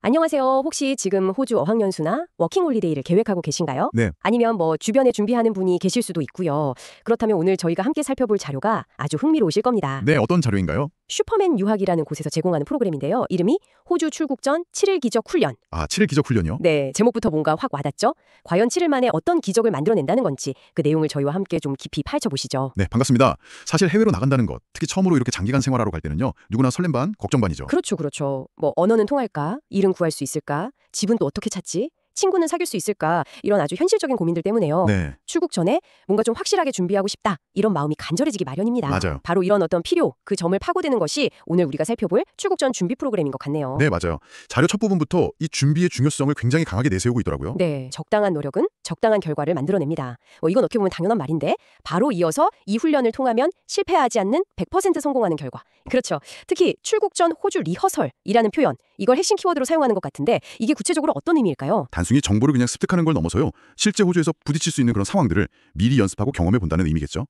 안녕하세요. 혹시 지금 호주 어학연수나 워킹홀리데이를 계획하고 계신가요? 네. 아니면 주변에 준비하는 분이 계실 수도 있고요. 그렇다면 오늘 저희가 함께 살펴볼 자료가 아주 흥미로우실 겁니다. 네, 어떤 자료인가요? 슈퍼맨 유학이라는 곳에서 제공하는 프로그램인데요. 이름이 호주 출국 전 7일 기적 훈련. 아, 7일 기적 훈련이요? 네, 제목부터 뭔가 확 와닿죠? 과연 7일 만에 어떤 기적을 만들어낸다는 건지 그 내용을 저희와 함께 좀 깊이 파헤쳐보시죠. 네, 반갑습니다. 사실 해외로 나간다는 것, 특히 처음으로 이렇게 장기간 생활하러 갈 때는요. 누구나 설렘 반, 걱정 반이죠. 그렇죠. 언어는 통할까? 일은 구할 수 있을까? 집은 또 어떻게 찾지? 친구는 사귈 수 있을까? 이런 아주 현실적인 고민들 때문에요. 네, 출국 전에 뭔가 좀 확실하게 준비하고 싶다. 이런 마음이 간절해지기 마련입니다. 맞아요. 바로 이런 어떤 필요, 그 점을 파고드는 것이 오늘 우리가 살펴볼 출국 전 준비 프로그램인 것 같네요. 네, 맞아요. 자료 첫 부분부터 이 준비의 중요성을 굉장히 강하게 내세우고 있더라고요. 네, 적당한 노력은 적당한 결과를 만들어냅니다. 이건 어떻게 보면 당연한 말인데 바로 이어서 이 훈련을 통하면 실패하지 않는 100% 성공하는 결과. 그렇죠. 특히 출국 전 호주 리허설이라는 표현, 이걸 핵심 키워드로 사용하는 것 같은데 이게 구체적으로 어떤 의미일까요? 단순히 정보를 그냥 습득하는 걸 넘어서요. 실제 호주에서 부딪힐 수 있는 그런 상황들을 미리 연습하고 경험해 본다는 의미겠죠.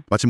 마치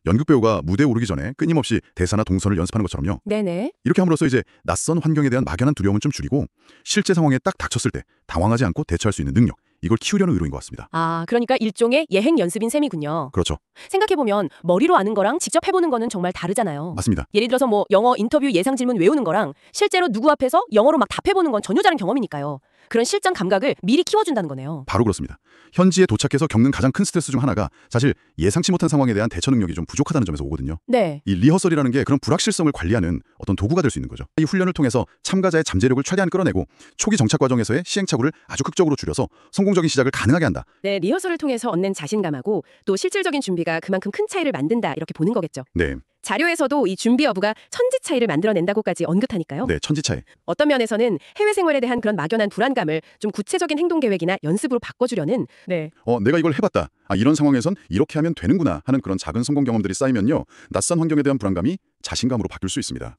연극 배우가 무대에 오르기 전에 끊임없이 대사나 동선을 연습하는 것처럼요. 네네. 이렇게 함으로써 이제 낯선 환경에 대한 막연한 두려움은 좀 줄이고 실제 상황에 딱 닥쳤을 때 당황하지 않고 대처할 수 있는 능력, 이걸 키우려는 의도인 것 같습니다. 아, 그러니까 일종의 예행 연습인 셈이군요. 그렇죠. 생각해보면 머리로 아는 거랑 직접 해보는 거는 정말 다르잖아요. 맞습니다. 예를 들어서 영어 인터뷰 예상 질문 외우는 거랑 실제로 누구 앞에서 영어로 막 답해보는 건 전혀 다른 경험이니까요. 그런 실전 감각을 미리 키워준다는 거네요. 바로 그렇습니다. 현지에 도착해서 겪는 가장 큰 스트레스 중 하나가 사실 예상치 못한 상황에 대한 대처 능력이 좀 부족하다는 점에서 오거든요. 네. 이 리허설이라는 게 그런 불확실성을 관리하는 어떤 도구가 될 수 있는 거죠. 이 훈련을 통해서 참가자의 잠재력을 최대한 끌어내고 초기 정착 과정에서의 시행착오를 아주 극적으로 줄여서 성공적인 시작을 가능하게 한다. 네, 리허설을 통해서 얻는 자신감하고 또 실질적인 준비가 그만큼 큰 차이를 만든다 이렇게 보는 거겠죠. 네, 자료에서도 이 준비 여부가 천지 차이를 만들어낸다고까지 언급하니까요. 네, 천지 차이. 어떤 면에서는 해외 생활에 대한 그런 막연한 불안감을 좀 구체적인 행동 계획이나 연습으로 바꿔주려는 내가 이걸 해봤다. 이런 상황에선 이렇게 하면 되는구나 하는 그런 작은 성공 경험들이 쌓이면요. 낯선 환경에 대한 불안감이 자신감으로 바뀔 수 있습니다.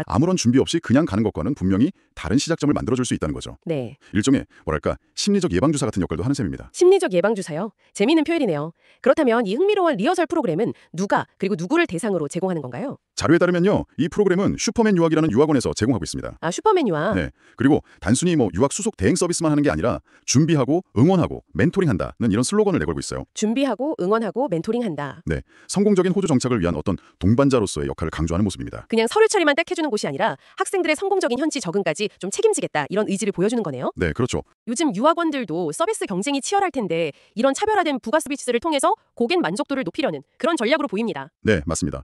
아무런 준비 없이 그냥 가는 것과는 분명히 다른 시작점을 만들어줄 수 있다는 거죠. 네. 일종의 심리적 예방주사 같은 역할도 하는 셈입니다. 심리적 예방주사요. 재미있는 표현이네요. 그렇다면 이 흥미로운 리허설 프로그램은 누가 그리고 누구를 대상으로 제공하는 건가요? 자료에 따르면요. 이 프로그램은 슈퍼맨 유학이라는 유학원에서 제공하고 있습니다. 아, 슈퍼맨 유학. 네. 그리고 단순히 유학 수속 대행 서비스만 하는 게 아니라 준비하고 응원하고 멘토링한다는 이런 슬로건을 내걸고 있어요. 준비하고 응원하고 멘토링한다. 네. 성공적인 호주 정착을 위한 어떤 동반자로서의 역할을 강조하는 모습입니다. 그냥 서류 처리만 딱 해주는 곳이 아니라 학생들의 성공적인 현지 적응까지 좀 책임지겠다 이런 의지를 보여주는 거네요. 네, 그렇죠. 요즘 유학원들도 서비스 경쟁이 치열할 텐데 이런 차별화된 부가 서비스를 통해서 고객 만족도를 높이려는 그런 전략으로 보입니다. 네, 맞습니다.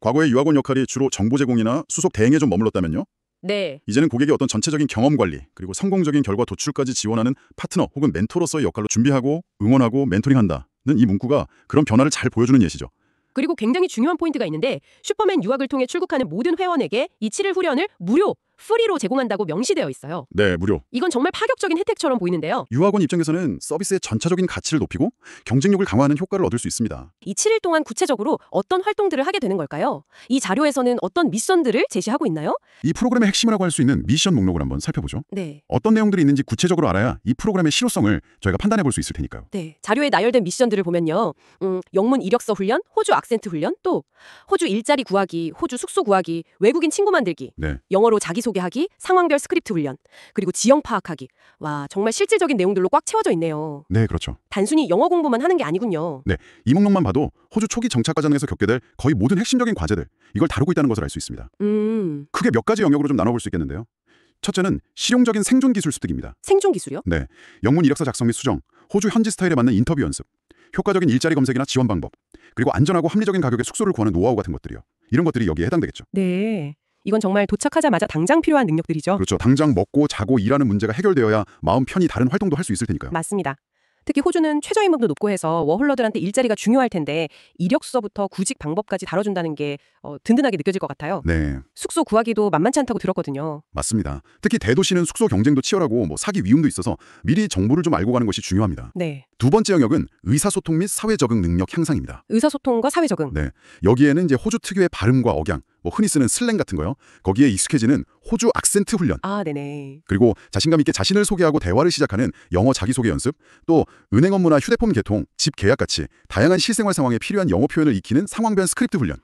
과거의 유학원 역할이 주로 정보 제공이나 수속 대행에 좀 머물렀다면요. 네. 이제는 고객의 어떤 전체적인 경험 관리 그리고 성공적인 결과 도출까지 지원하는 파트너 혹은 멘토로서의 역할로 준비하고 응원하고 멘토링한다는 이 문구가 그런 변화를 잘 보여주는 예시죠. 그리고 굉장히 중요한 포인트가 있는데 슈퍼맨 유학을 통해 출국하는 모든 회원에게 이 7일 훈련을 무료, 프리로 제공한다고 명시되어 있어요. 네, 무료. 이건 정말 파격적인 혜택처럼 보이는데요. 유학원 입장에서는 서비스의 전체적인 가치를 높이고 경쟁력을 강화하는 효과를 얻을 수 있습니다. 이 7일 동안 구체적으로 어떤 활동들을 하게 되는 걸까요? 이 자료에서는 어떤 미션들을 제시하고 있나요? 이 프로그램의 핵심이라고 할 수 있는 미션 목록을 한번 살펴보죠. 네. 어떤 내용들이 있는지 구체적으로 알아야 이 프로그램의 실효성을 저희가 판단해 볼 수 있을 테니까요. 네. 자료에 나열된 미션들을 보면요. 영문 이력서 훈련, 호주 악센트 훈련, 또 호주 일자리 구하기, 호주 숙소 구하기, 외국인 친구 만들기, 네. 영어로 자기소개하기, 상황별 스크립트 훈련, 그리고 지형 파악하기. 와, 정말 실질적인 내용들로 꽉 채워져 있네요. 네, 그렇죠. 단순히 영어 공부만 하는 게 아니군요. 네, 이 목록만 봐도 호주 초기 정착 과정에서 겪게 될 거의 모든 핵심적인 과제들, 이걸 다루고 있다는 것을 알 수 있습니다. 크게 몇 가지 영역으로 좀 나눠볼 수 있겠는데요. 첫째는 실용적인 생존 기술 습득입니다. 생존 기술이요? 네, 영문 이력서 작성 및 수정, 호주 현지 스타일에 맞는 인터뷰 연습, 효과적인 일자리 검색이나 지원 방법, 그리고 안전하고 합리적인 가격의 숙소를 구하는 노하우 같은 것들이요. 이런 것들이 여기에 해당되겠죠. 네. 이건 정말 도착하자마자 당장 필요한 능력들이죠. 그렇죠. 당장 먹고 자고 일하는 문제가 해결되어야 마음 편히 다른 활동도 할 수 있을 테니까요. 맞습니다. 특히 호주는 최저임금도 높고 해서 워홀러들한테 일자리가 중요할 텐데 이력서부터 구직 방법까지 다뤄준다는 게 든든하게 느껴질 것 같아요. 네, 숙소 구하기도 만만치 않다고 들었거든요. 맞습니다. 특히 대도시는 숙소 경쟁도 치열하고 사기 위험도 있어서 미리 정보를 좀 알고 가는 것이 중요합니다. 네. 두 번째 영역은 의사소통 및 사회 적응 능력 향상입니다. 의사소통과 사회 적응. 네, 여기에는 이제 호주 특유의 발음과 억양, 흔히 쓰는 슬랭 같은 거요. 거기에 익숙해지는 호주 악센트 훈련. 아, 네네. 그리고 자신감 있게 자신을 소개하고 대화를 시작하는 영어 자기소개 연습, 또 은행 업무나 휴대폰 개통, 집 계약 같이 다양한 실생활 상황에 필요한 영어 표현을 익히는 상황변 스크립트 훈련.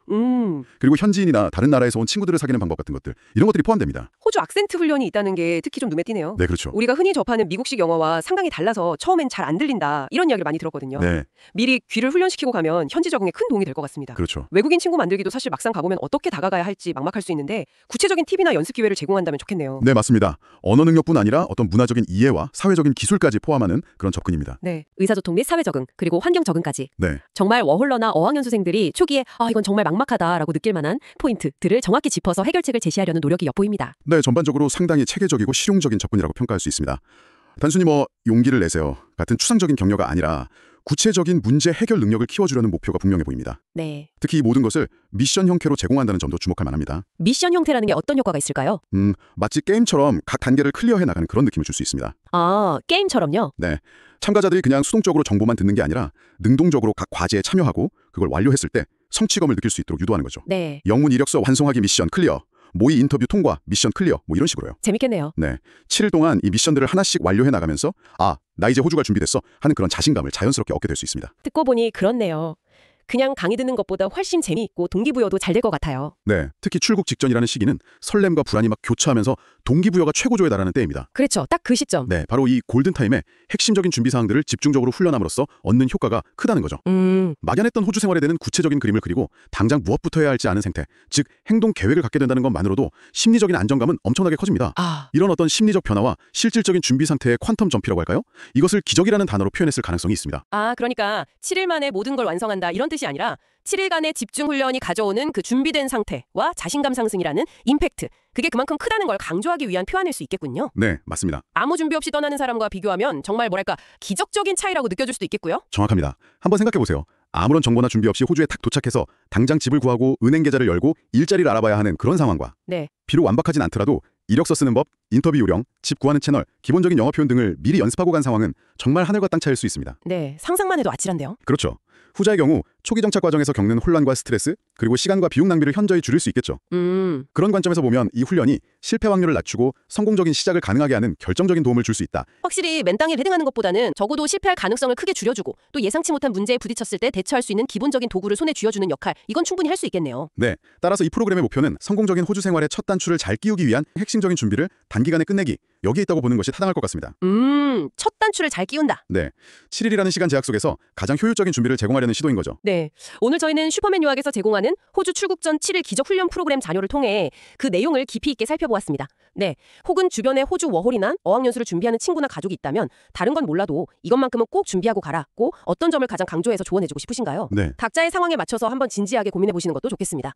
그리고 현지인이나 다른 나라에서 온 친구들을 사귀는 방법 같은 것들, 이런 것들이 포함됩니다. 호주 악센트 훈련이 있다는 게 특히 좀 눈에 띄네요. 네, 그렇죠. 우리가 흔히 접하는 미국식 영어와 상당히 달라서 처음엔 잘 안 들린다 이런 이야기를 많이 들었거든요. 네, 미리 귀를 훈련시키고 가면 현지 적응에 큰 도움이 될 것 같습니다. 그렇죠. 외국인 친구 만들기도 사실 막상 가보면 어떻게 다가가야 할지 막막할 수 있는데 구체적인 팁이나 연습 기회를 제공한다면 좋겠네요. 네, 맞습니다. 언어 능력뿐 아니라 어떤 문화적인 이해와 사회적인 기술까지 포함하는 그런 접근입니다. 네, 의사소통 및 사회 적응, 그리고 환경 적응까지. 네, 정말 워홀러나 어학연수생들이 초기에 이건 정말 막막하다라고 느낄 만한 포인트들을 정확히 짚어서 해결책을 제시하려는 노력이 엿보입니다. 네, 전반적으로 상당히 체계적이고 실용적인 접근이라고 평가할 수 있습니다. 단순히 용기를 내세요 같은 추상적인 격려가 아니라 구체적인 문제 해결 능력을 키워주려는 목표가 분명해 보입니다. 네. 특히 이 모든 것을 미션 형태로 제공한다는 점도 주목할 만합니다. 미션 형태라는 게 어떤 효과가 있을까요? 마치 게임처럼 각 단계를 클리어해 나가는 그런 느낌을 줄 수 있습니다. 아, 게임처럼요? 네, 참가자들이 그냥 수동적으로 정보만 듣는 게 아니라 능동적으로 각 과제에 참여하고 그걸 완료했을 때 성취감을 느낄 수 있도록 유도하는 거죠. 네. 영문 이력서 완성하기 미션 클리어, 모의 인터뷰 통과 미션 클리어, 이런 식으로요. 재밌겠네요. 네, 7일 동안 이 미션들을 하나씩 완료해 나가면서 나 이제 호주 갈 준비됐어 하는 그런 자신감을 자연스럽게 얻게 될 수 있습니다. 듣고 보니 그렇네요. 그냥 강의 듣는 것보다 훨씬 재미있고 동기부여도 잘 될 것 같아요. 네, 특히 출국 직전이라는 시기는 설렘과 불안이 막 교차하면서 동기부여가 최고조에 달하는 때입니다. 그렇죠. 딱 그 시점. 네, 바로 이 골든타임에 핵심적인 준비 사항들을 집중적으로 훈련함으로써 얻는 효과가 크다는 거죠. 막연했던 호주 생활에 대한 구체적인 그림을 그리고 당장 무엇부터 해야 할지 아는 생태, 즉 행동 계획을 갖게 된다는 것만으로도 심리적인 안정감은 엄청나게 커집니다. 이런 어떤 심리적 변화와 실질적인 준비 상태의 퀀텀 점피라고 할까요? 이것을 기적이라는 단어로 표현했을 가능성이 있습니다. 그러니까 7일 만에 모든 걸 완성한다 이런 뜻이 아니라 7일간의 집중 훈련이 가져오는 그 준비된 상태와 자신감 상승이라는 임팩트, 그게 그만큼 크다는 걸 강조하기 위한 표현일 수 있겠군요. 네, 맞습니다. 아무 준비 없이 떠나는 사람과 비교하면 정말 기적적인 차이라고 느껴질 수도 있겠고요. 정확합니다. 한번 생각해보세요. 아무런 정보나 준비 없이 호주에 딱 도착해서 당장 집을 구하고 은행 계좌를 열고 일자리를 알아봐야 하는 그런 상황과 네. 비록 완벽하진 않더라도 이력서 쓰는 법, 인터뷰 요령, 집 구하는 채널, 기본적인 영어 표현 등을 미리 연습하고 간 상황은 정말 하늘과 땅 차이일 수 있습니다. 네, 상상만 해도 아찔한데요. 그렇죠. 후자의 경우 초기 정착 과정에서 겪는 혼란과 스트레스, 그리고 시간과 비용 낭비를 현저히 줄일 수 있겠죠. 그런 관점에서 보면 이 훈련이 실패 확률을 낮추고 성공적인 시작을 가능하게 하는 결정적인 도움을 줄 수 있다. 확실히 맨땅에 헤딩하는 것보다는 적어도 실패할 가능성을 크게 줄여주고 또 예상치 못한 문제에 부딪혔을 때 대처할 수 있는 기본적인 도구를 손에 쥐어주는 역할, 이건 충분히 할 수 있겠네요. 네, 따라서 이 프로그램의 목표는 성공적인 호주 생활의 첫 단추를 잘 끼우기 위한 핵심적인 준비를 단기간에 끝내기, 여기에 있다고 보는 것이 타당할 것 같습니다. 첫 단추를 잘 끼운다. 네, 7일이라는 시간 제약 속에서 가장 효율적인 준비를 제공하려는 시도인 거죠. 네, 오늘 저희는 슈퍼맨 유학에서 제공하는 호주 출국 전 7일 기적 훈련 프로그램 자료를 통해 그 내용을 깊이 있게 살펴보았습니다. 네, 혹은 주변에 호주 워홀이나 어학연수를 준비하는 친구나 가족이 있다면 다른 건 몰라도 이것만큼은 꼭 준비하고 가라고 어떤 점을 가장 강조해서 조언해주고 싶으신가요? 네. 각자의 상황에 맞춰서 한번 진지하게 고민해보시는 것도 좋겠습니다.